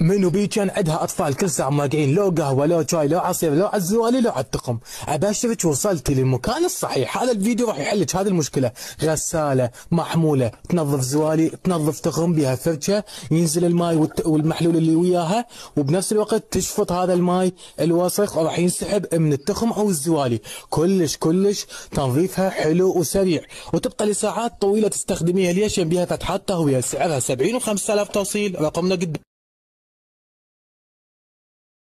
منو بي كان عندها اطفال كل ساعه ماقعين لو قهوه لو شاي لو عصير لو عزوالي لو عالتقم. ابشرك وصلتي للمكان الصحيح. هذا الفيديو راح يحلك هذه المشكله. غساله محموله تنظف زوالي تنظف تقم بها فرشه، ينزل الماي والمحلول اللي وياها، وبنفس الوقت تشفط هذا الماي الوسخ وراح ينسحب من التقم او الزوالي. كلش تنظيفها حلو وسريع، وتبقى لساعات طويله تستخدميها. ليش؟ بيها فتحات تهويه، سعرها 70 و5000 توصيل. رقمنا قدام.